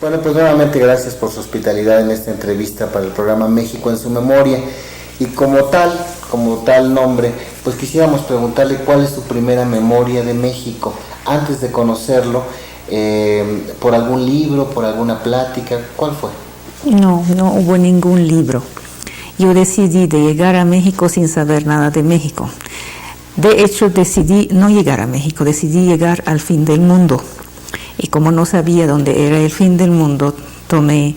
Bueno, pues nuevamente gracias por su hospitalidad en esta entrevista para el programa México en su memoria. Y como tal nombre, pues quisiéramos preguntarle cuál es su primera memoria de México, antes de conocerlo, por algún libro, por alguna plática, ¿cuál fue? No hubo ningún libro. Yo decidí de llegar a México sin saber nada de México. De hecho, decidí no llegar a México, decidí llegar al fin del mundo. Y como no sabía dónde era el fin del mundo, tomé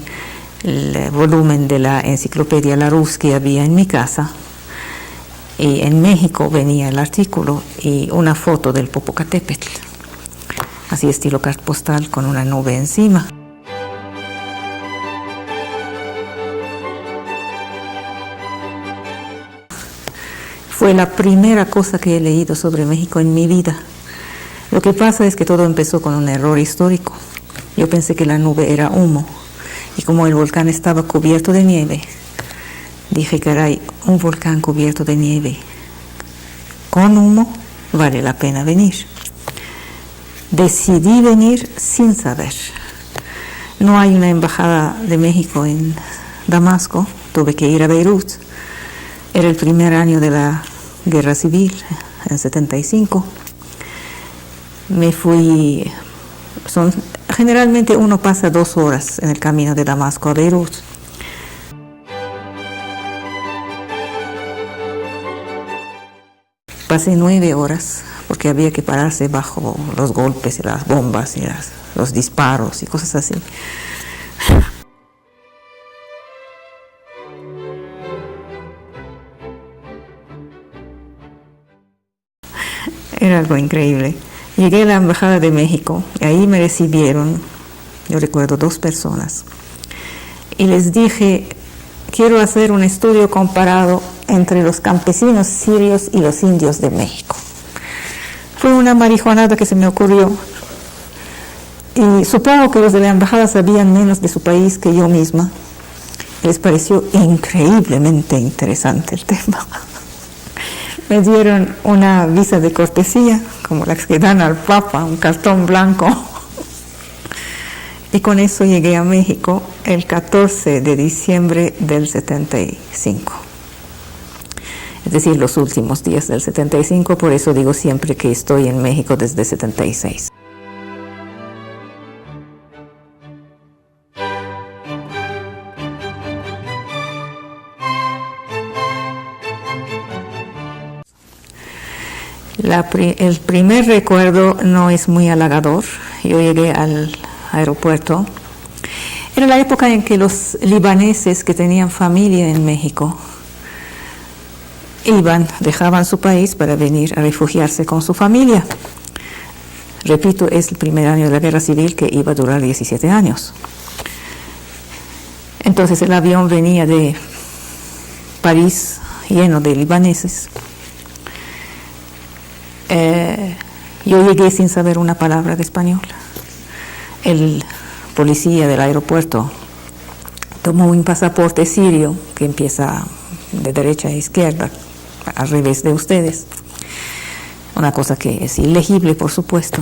el volumen de la enciclopedia Larousse que había en mi casa. Y en México venía el artículo y una foto del Popocatépetl, así estilo carta postal con una nube encima. Fue la primera cosa que he leído sobre México en mi vida. Lo que pasa es que todo empezó con un error histórico. Yo pensé que la nube era humo, y como el volcán estaba cubierto de nieve, dije, caray, un volcán cubierto de nieve con humo, vale la pena venir. Decidí venir sin saber. No hay una embajada de México en Damasco, tuve que ir a Beirut. Era el primer año de la guerra civil, en 75. Me fui, generalmente uno pasa 2 horas en el camino de Damasco a Beirut. Pasé 9 horas porque había que pararse bajo los golpes y las bombas y los disparos y cosas así. Era algo increíble. Llegué a la Embajada de México y ahí me recibieron, yo recuerdo, 2 personas. Y les dije, quiero hacer un estudio comparado entre los campesinos sirios y los indios de México. Fue una marihuanada que se me ocurrió. Y supongo que los de la embajada sabían menos de su país que yo misma. Les pareció increíblemente interesante el tema. Me dieron una visa de cortesía, como las que dan al Papa, un cartón blanco. Y con eso llegué a México el 14 de diciembre del 75. Es decir, los últimos días del 75, por eso digo siempre que estoy en México desde 76. El primer recuerdo no es muy halagador. Yo llegué al aeropuerto. Era la época en que los libaneses que tenían familia en México dejaban su país para venir a refugiarse con su familia. Repito, es el primer año de la guerra civil que iba a durar 17 años. Entonces el avión venía de París lleno de libaneses. Yo llegué sin saber una palabra de español. El policía del aeropuerto tomó un pasaporte sirio que empieza de derecha a izquierda, al revés de ustedes. Una cosa que es ilegible, por supuesto.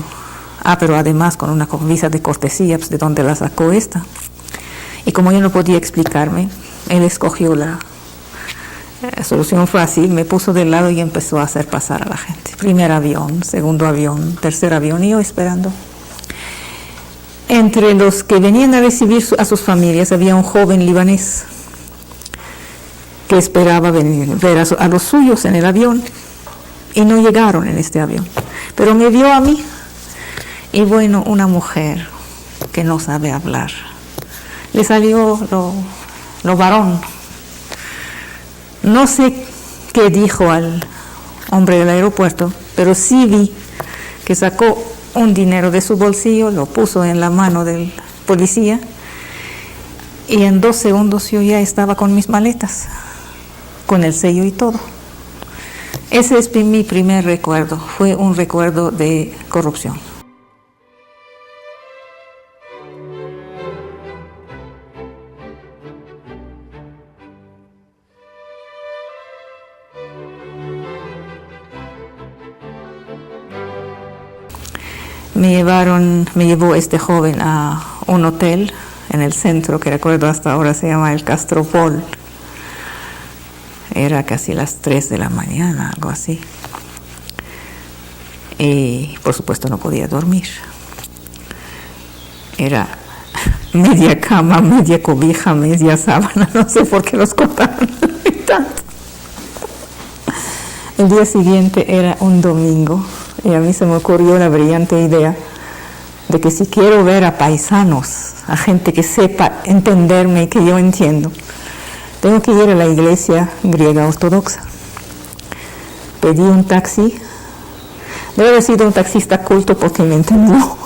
Pero además con una visa de cortesía, pues, ¿de dónde la sacó esta? Y como yo no podía explicarme, él escogió la solución fácil, me puso del lado y empezó a hacer pasar a la gente. Primer avión, segundo avión, tercer avión, y yo esperando. Entre los que venían a recibir a sus familias había un joven libanés que esperaba ver a los suyos en el avión y no llegaron en este avión. Pero me vio a mí y bueno, una mujer que no sabe hablar. Le salió lo varón. No sé qué dijo al hombre del aeropuerto, pero sí vi que sacó un dinero de su bolsillo, lo puso en la mano del policía y en 2 segundos yo ya estaba con mis maletas, con el sello y todo. Ese es mi primer recuerdo, fue un recuerdo de corrupción. Me llevó este joven a un hotel en el centro, que recuerdo hasta ahora se llama el Castropol. Era casi las 3 de la mañana, algo así. Y por supuesto no podía dormir. Era media cama, media cobija, media sábana, no sé por qué los cortaron tanto. El día siguiente era un domingo y a mí se me ocurrió la brillante idea de que si quiero ver a paisanos, a gente que sepa entenderme y que yo entiendo, tengo que ir a la iglesia griega ortodoxa. Pedí un taxi. Debe haber sido un taxista culto porque me entendió.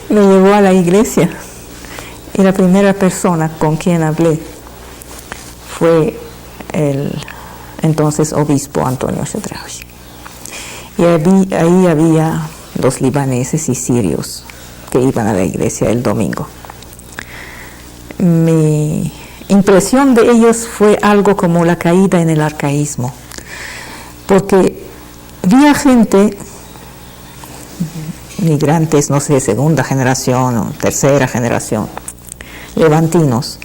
Me llevó a la iglesia y la primera persona con quien hablé fue el entonces obispo Antonio Chedraui. Y ahí había los libaneses y sirios que iban a la iglesia el domingo. Mi impresión de ellos fue algo como la caída en el arcaísmo, porque vi a gente, migrantes, no sé, segunda generación o tercera generación, levantinos,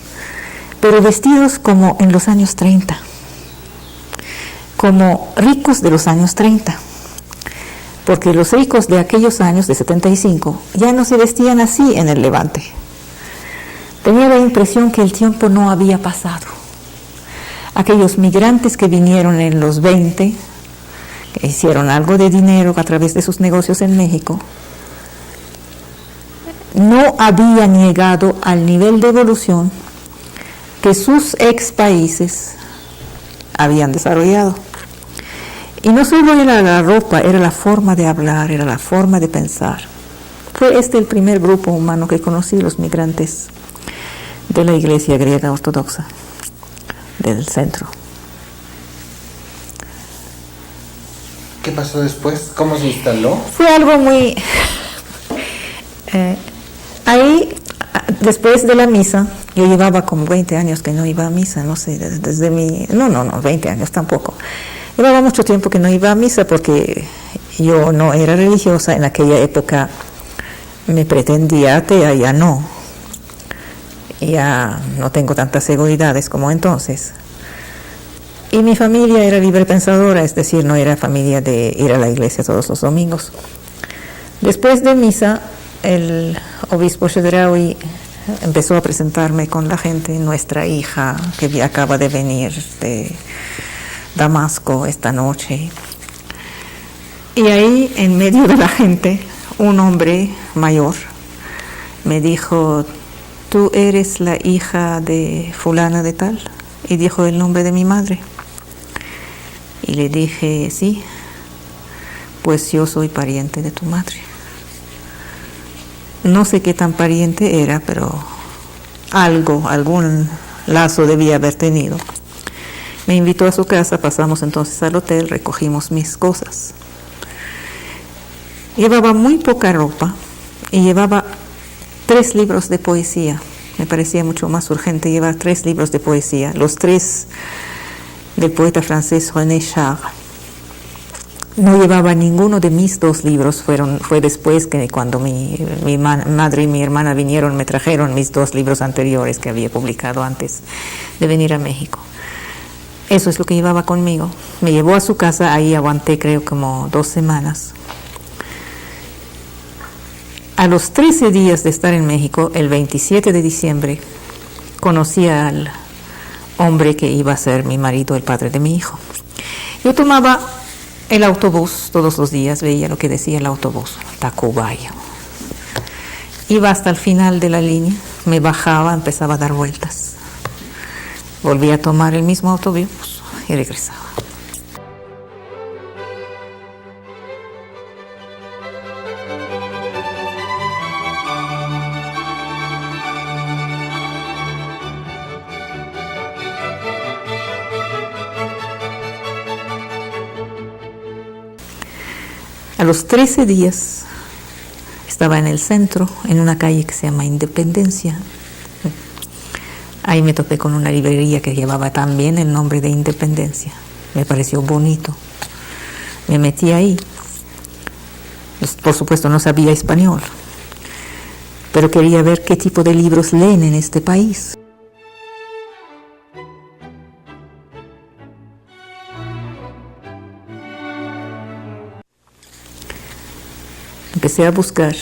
pero vestidos como en los años 30, como ricos de los años 30, porque los ricos de aquellos años, de 75, ya no se vestían así en el Levante. Tenía la impresión que el tiempo no había pasado. Aquellos migrantes que vinieron en los 20, que hicieron algo de dinero a través de sus negocios en México, no habían llegado al nivel de evolución que sus ex países habían desarrollado. Y no solo era la ropa, era la forma de hablar, era la forma de pensar. Fue el primer grupo humano que conocí, los migrantes de la iglesia griega ortodoxa del centro. ¿Qué pasó después? ¿Cómo se instaló? Fue algo muy... ahí, después de la misa, yo llevaba como 20 años que no iba a misa, no sé, desde mi... No, 20 años tampoco. Llevaba mucho tiempo que no iba a misa porque yo no era religiosa. En aquella época me pretendía atea, ya no. Ya no tengo tantas seguridades como entonces. Y mi familia era libre pensadora, es decir, no era familia de ir a la iglesia todos los domingos. Después de misa, el obispo Chedraui empezó a presentarme con la gente, nuestra hija que acaba de venir de Damasco esta noche. Y ahí, en medio de la gente, un hombre mayor me dijo: ¿tú eres la hija de fulana de tal? Y dijo el nombre de mi madre. Y le dije: sí, pues yo soy pariente de tu madre. No sé qué tan pariente era, pero algún lazo debía haber tenido. Me invitó a su casa, pasamos entonces al hotel, recogimos mis cosas. Llevaba muy poca ropa y llevaba 3 libros de poesía. Me parecía mucho más urgente llevar 3 libros de poesía, los 3 del poeta francés René Char. No llevaba ninguno de mis 2 libros, fue después que cuando mi madre y mi hermana vinieron me trajeron mis 2 libros anteriores que había publicado antes de venir a México. Eso es lo que llevaba conmigo. Me llevó a su casa, ahí aguanté creo como 2 semanas. A los 13 días de estar en México, el 27 de diciembre, conocí al hombre que iba a ser mi marido, el padre de mi hijo. Yo tomaba el autobús todos los días, veía lo que decía el autobús, Tacubaya. Iba hasta el final de la línea, me bajaba, empezaba a dar vueltas. Volví a tomar el mismo autobús y regresaba. A los 13 días estaba en el centro, en una calle que se llama Independencia. Ahí me topé con una librería que llevaba también el nombre de Independencia. Me pareció bonito. Me metí ahí. Por supuesto no sabía español, pero quería ver qué tipo de libros leen en este país. Empecé a buscar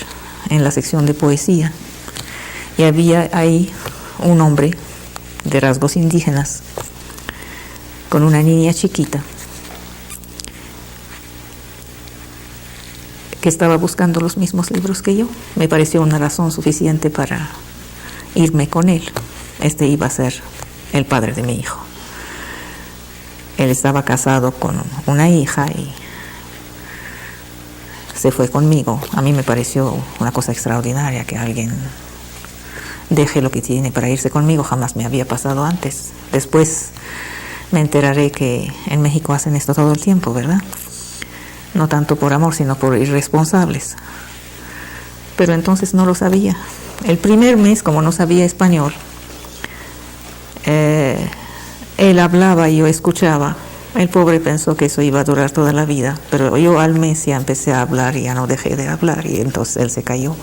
en la sección de poesía y había ahí un hombre de rasgos indígenas con una niña chiquita que estaba buscando los mismos libros que yo. Me pareció una razón suficiente para irme con él. Este iba a ser el padre de mi hijo. Él estaba casado con una hija y se fue conmigo. A mí me pareció una cosa extraordinaria que alguien deje lo que tiene para irse conmigo. Jamás me había pasado antes. Después me enteraré que en México hacen esto todo el tiempo, ¿verdad? No tanto por amor, sino por irresponsables. Pero entonces no lo sabía. El primer mes, como no sabía español, él hablaba y yo escuchaba. El pobre pensó que eso iba a durar toda la vida, pero yo al mes ya empecé a hablar y ya no dejé de hablar, y entonces él se cayó.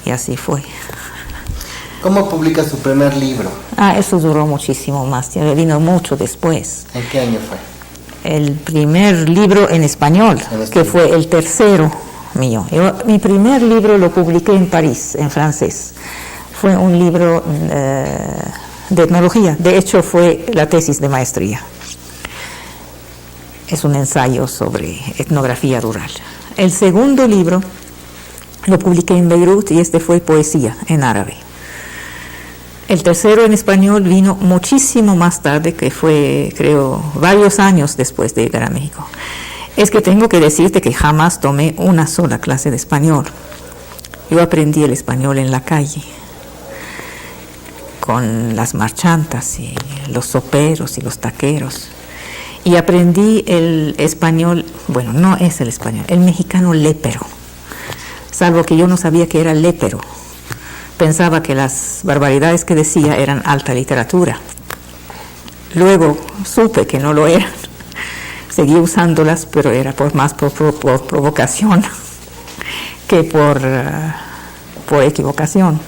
Y así fue. ¿Cómo publica su primer libro? Eso duró muchísimo más, ya vino mucho después. ¿En qué año fue? El primer libro en español, que fue el tercero mío. Mi primer libro lo publiqué en París, en francés. Fue un libro de etnología, de hecho fue la tesis de maestría. Es un ensayo sobre etnografía rural. El segundo libro lo publiqué en Beirut y este fue poesía en árabe. El tercero en español vino muchísimo más tarde, que fue, creo, varios años después de llegar a México. Es que tengo que decirte que jamás tomé una sola clase de español. Yo aprendí el español en la calle, con las marchantas y los soperos y los taqueros. Y aprendí el español, bueno, no es el español, el mexicano lépero, salvo que yo no sabía que era lépero. Pensaba que las barbaridades que decía eran alta literatura. Luego supe que no lo eran. Seguí usándolas, pero era más por provocación que por equivocación.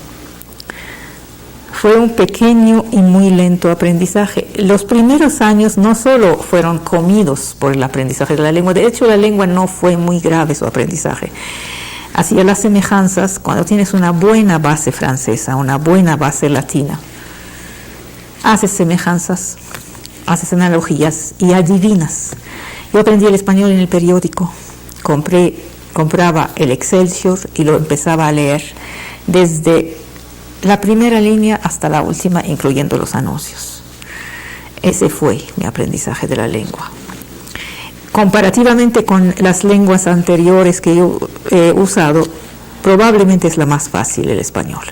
Fue un pequeño y muy lento aprendizaje. Los primeros años no solo fueron comidos por el aprendizaje de la lengua, de hecho la lengua no fue muy grave su aprendizaje. Hacía las semejanzas cuando tienes una buena base francesa, una buena base latina. Haces semejanzas, haces analogías y adivinas. Yo aprendí el español en el periódico, compraba el Excelsior y lo empezaba a leer desde la primera línea hasta la última, incluyendo los anuncios. Ese fue mi aprendizaje de la lengua. Comparativamente con las lenguas anteriores que yo he usado, probablemente es la más fácil el español.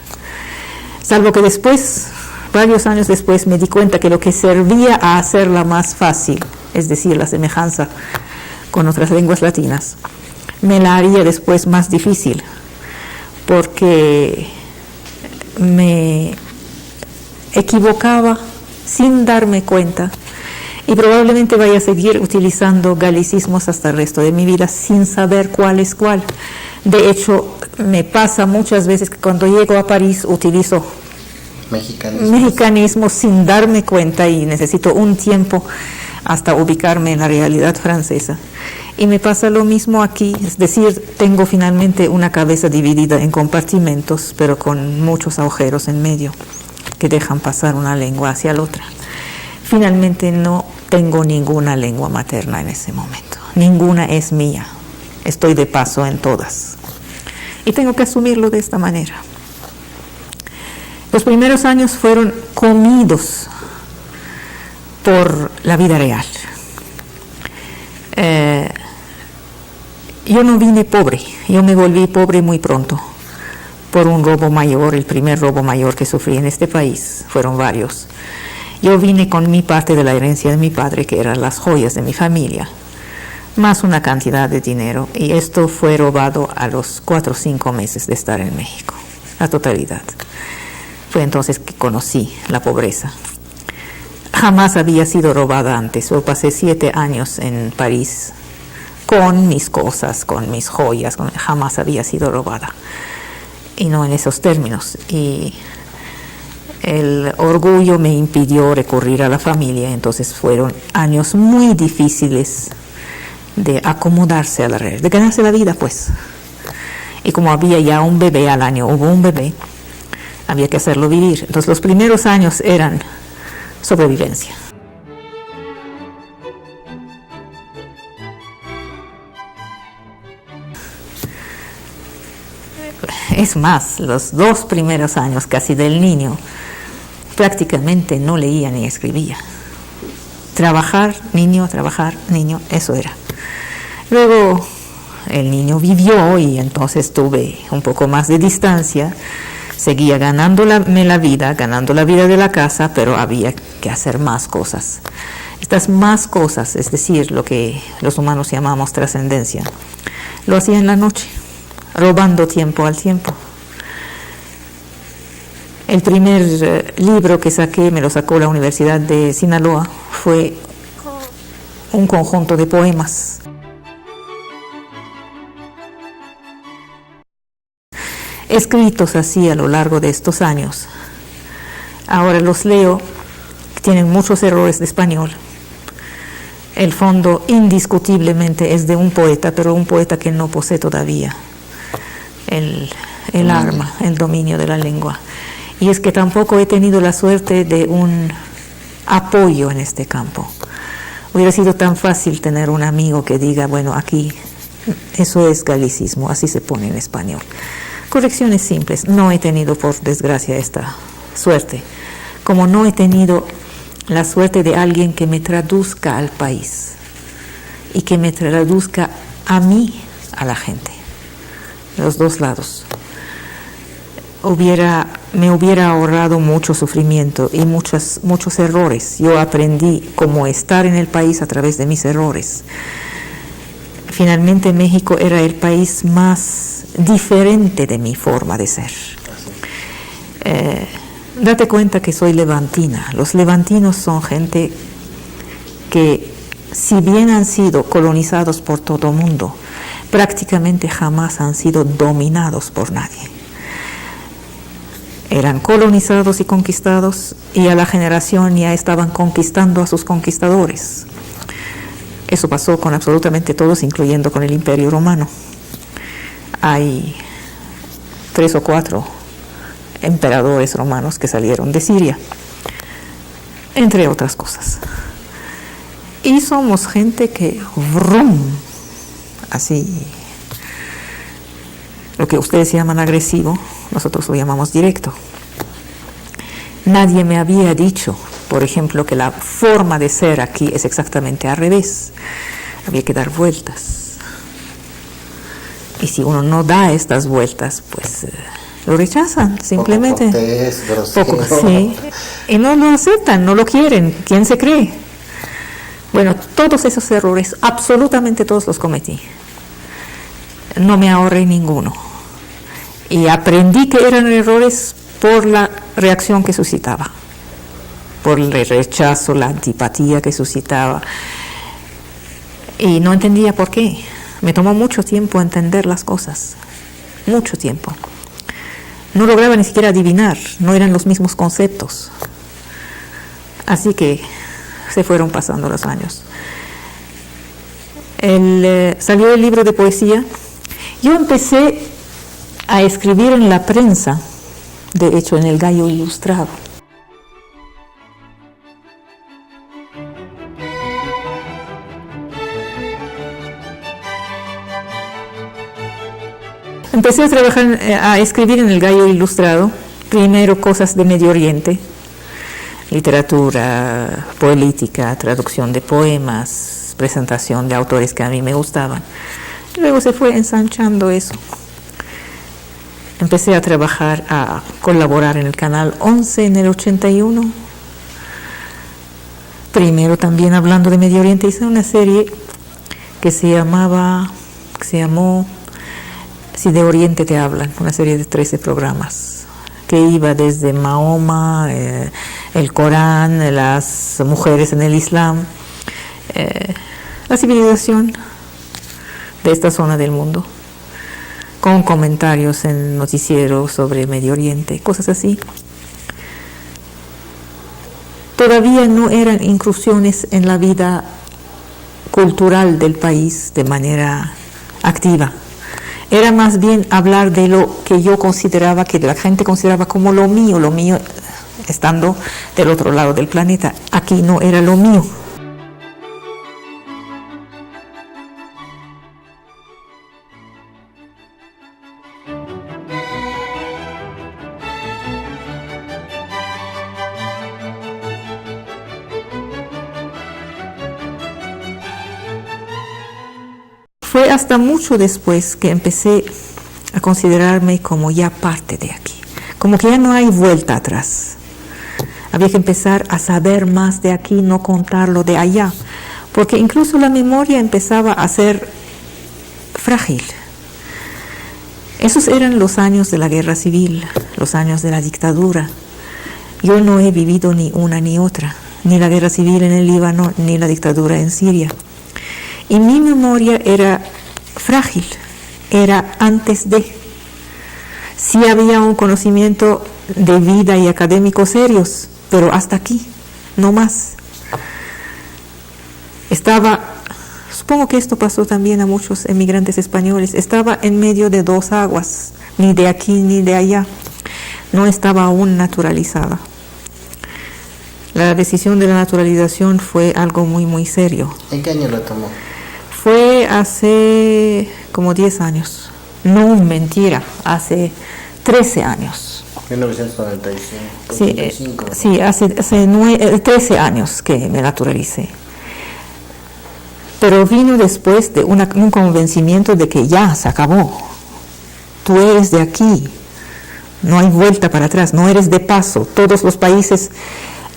Salvo que después, varios años después, me di cuenta que lo que servía a hacerla más fácil, es decir, la semejanza con otras lenguas latinas, me la haría después más difícil, porque me equivocaba sin darme cuenta y probablemente vaya a seguir utilizando galicismos hasta el resto de mi vida sin saber cuál es cuál. De hecho, me pasa muchas veces que cuando llego a París utilizo mexicanismos sin darme cuenta y necesito un tiempo hasta ubicarme en la realidad francesa. Y me pasa lo mismo aquí, es decir, tengo finalmente una cabeza dividida en compartimentos, pero con muchos agujeros en medio que dejan pasar una lengua hacia la otra. Finalmente no tengo ninguna lengua materna en ese momento, ninguna es mía, estoy de paso en todas. Y tengo que asumirlo de esta manera. Los primeros años fueron comidos por la vida real. Yo no vine pobre, yo me volví pobre muy pronto por un robo mayor, el primer robo mayor que sufrí en este país, fueron varios. Yo vine con mi parte de la herencia de mi padre, que eran las joyas de mi familia, más una cantidad de dinero, y esto fue robado a los 4 o 5 meses de estar en México, la totalidad. Fue entonces que conocí la pobreza. Jamás había sido robada antes. Yo pasé 7 años en París con mis cosas, con mis joyas, jamás había sido robada. y no en esos términos. Y el orgullo me impidió recurrir a la familia, entonces fueron años muy difíciles de acomodarse a la red, de ganarse la vida, pues. Y como había ya un bebé al año, hubo un bebé, había que hacerlo vivir. Entonces los primeros años eran sobrevivencia. Es más, los 2 primeros años casi del niño, prácticamente no leía ni escribía. Trabajar, niño, eso era. Luego el niño vivió y entonces tuve un poco más de distancia. Seguía ganando la vida de la casa, pero había que hacer más cosas. Estas más cosas, es decir, lo que los humanos llamamos trascendencia, lo hacía en la noche, robando tiempo al tiempo. El primer libro que saqué, me lo sacó la Universidad de Sinaloa, fue un conjunto de poemas. Escritos así a lo largo de estos años. Ahora los leo, tienen muchos errores de español. El fondo indiscutiblemente es de un poeta, pero un poeta que no posee todavía el arma, el dominio de la lengua. Y es que tampoco he tenido la suerte de un apoyo en este campo. Hubiera sido tan fácil tener un amigo que diga, bueno, aquí eso es galicismo, así se pone en español. Correcciones simples. No he tenido, por desgracia, esta suerte. Como no he tenido la suerte de alguien que me traduzca al país y que me traduzca a mí, a la gente. Los dos lados. Me hubiera ahorrado mucho sufrimiento y muchos errores. Yo aprendí cómo estar en el país a través de mis errores. Finalmente México era el país más diferente de mi forma de ser. Date cuenta que soy levantina. Los levantinos son gente que, si bien han sido colonizados por todo el mundo, prácticamente jamás han sido dominados por nadie. Eran colonizados y conquistados, y a la generación ya estaban conquistando a sus conquistadores. Eso pasó con absolutamente todos, incluyendo con el Imperio Romano. Hay 3 o 4 emperadores romanos que salieron de Siria, entre otras cosas. Y somos gente que, así, lo que ustedes llaman agresivo, nosotros lo llamamos directo. Nadie me había dicho, por ejemplo, que la forma de ser aquí es exactamente al revés. Había que dar vueltas. Y si uno no da estas vueltas, pues lo rechazan, simplemente. Poco, sí. Y no lo aceptan, no lo quieren. ¿Quién se cree? Bueno, todos esos errores, absolutamente todos los cometí. No me ahorré ninguno. Y aprendí que eran errores por la reacción que suscitaba, por el rechazo, la antipatía que suscitaba. Y no entendía por qué. Me tomó mucho tiempo entender las cosas, mucho tiempo. No lograba ni siquiera adivinar, no eran los mismos conceptos. Así que se fueron pasando los años. Salió el libro de poesía. Yo empecé a escribir en la prensa, de hecho en el Gallo Ilustrado. Empecé a trabajar, a escribir en el Gallo Ilustrado, primero cosas de Medio Oriente, literatura, política, traducción de poemas, presentación de autores que a mí me gustaban. Luego se fue ensanchando eso. Empecé a trabajar, a colaborar en el Canal 11 en el 81. Primero también hablando de Medio Oriente, hice una serie que se llamó Si de Oriente te hablan, una serie de 13 programas que iba desde Mahoma, el Corán, las mujeres en el Islam, la civilización de esta zona del mundo, con comentarios en noticieros sobre Medio Oriente, cosas así. Todavía no eran incursiones en la vida cultural del país de manera activa. Era más bien hablar de lo que yo consideraba, que la gente consideraba como lo mío estando del otro lado del planeta. Aquí no era lo mío. Fue hasta mucho después que empecé a considerarme como ya parte de aquí, como que ya no hay vuelta atrás. Había que empezar a saber más de aquí, no contarlo de allá, porque incluso la memoria empezaba a ser frágil. Esos eran los años de la guerra civil, los años de la dictadura. Yo no he vivido ni una ni otra, ni la guerra civil en el Líbano, ni la dictadura en Siria. Y mi memoria era frágil, era antes de. Sí había un conocimiento de vida y académicos serios, pero hasta aquí, no más. Supongo que esto pasó también a muchos emigrantes españoles, estaba en medio de dos aguas, ni de aquí ni de allá, no estaba aún naturalizada. La decisión de la naturalización fue algo muy, muy serio. ¿En qué año la tomó? Fue hace como 10 años. No, mentira, hace 13 años. 1995. Sí, hace 13 años que me naturalicé. Pero vino después de un convencimiento de que ya se acabó. Tú eres de aquí, no hay vuelta para atrás, no eres de paso. Todos los países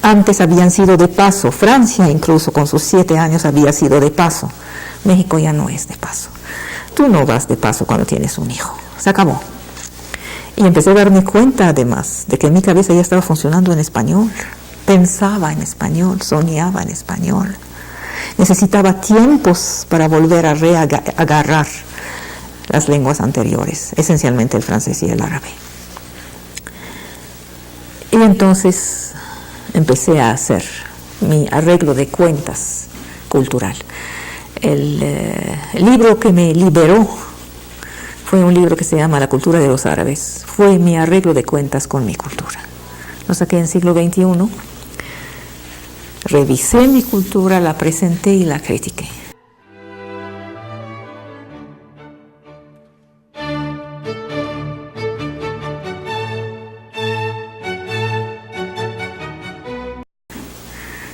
antes habían sido de paso. Francia incluso con sus 7 años había sido de paso. México ya no es de paso. Tú no vas de paso cuando tienes un hijo. Se acabó. Y empecé a darme cuenta además de que mi cabeza ya estaba funcionando en español. Pensaba en español, soñaba en español. Necesitaba tiempos para volver a reagarrar las lenguas anteriores, esencialmente el francés y el árabe. Y entonces empecé a hacer mi arreglo de cuentas cultural. El libro que me liberó fue un libro que se llama La cultura de los árabes. Fue mi arreglo de cuentas con mi cultura. Lo saqué en siglo XXI. Revisé mi cultura, la presenté y la critiqué.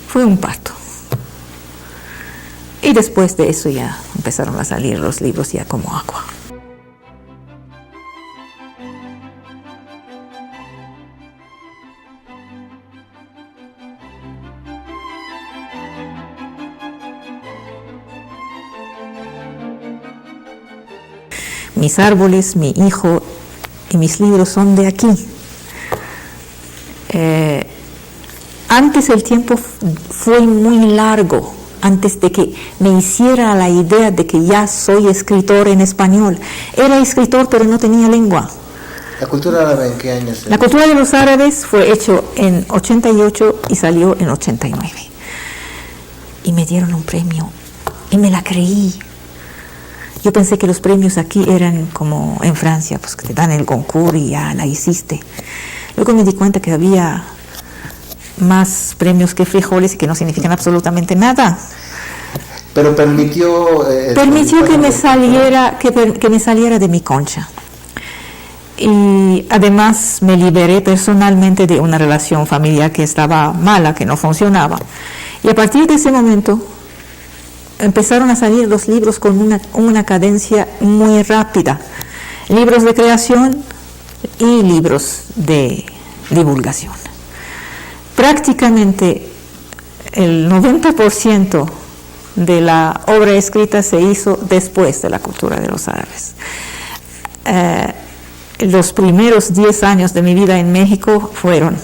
Fue un parto. Y después de eso ya empezaron a salir los libros ya como agua. Mis árboles, mi hijo y mis libros son de aquí. Antes el tiempo fue muy largo, antes de que me hiciera la idea de que ya soy escritor en español. Era escritor, pero no tenía lengua. ¿La cultura árabe en qué años? La cultura de los árabes fue hecho en 88 y salió en 89. Y me dieron un premio y me la creí. Yo pensé que los premios aquí eran como en Francia, pues que te dan el Goncourt y ya la hiciste. Luego me di cuenta que había más premios que frijoles y que no significan absolutamente nada. Pero permitió que me saliera de mi concha. Y además me liberé personalmente de una relación familiar que estaba mala, que no funcionaba. Y a partir de ese momento empezaron a salir los libros con una cadencia muy rápida. Libros de creación y libros de divulgación. Prácticamente el 90% de la obra escrita se hizo después de la cultura de los árabes. Los primeros 10 años de mi vida en México fueron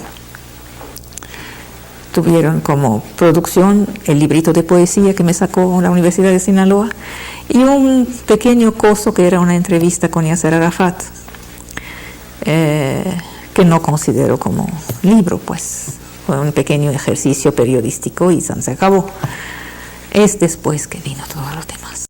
tuvieron como producción el librito de poesía que me sacó la Universidad de Sinaloa y un pequeño coso que era una entrevista con Yasser Arafat, que no considero como libro, pues fue un pequeño ejercicio periodístico y se acabó. Es después que vino todo lo demás.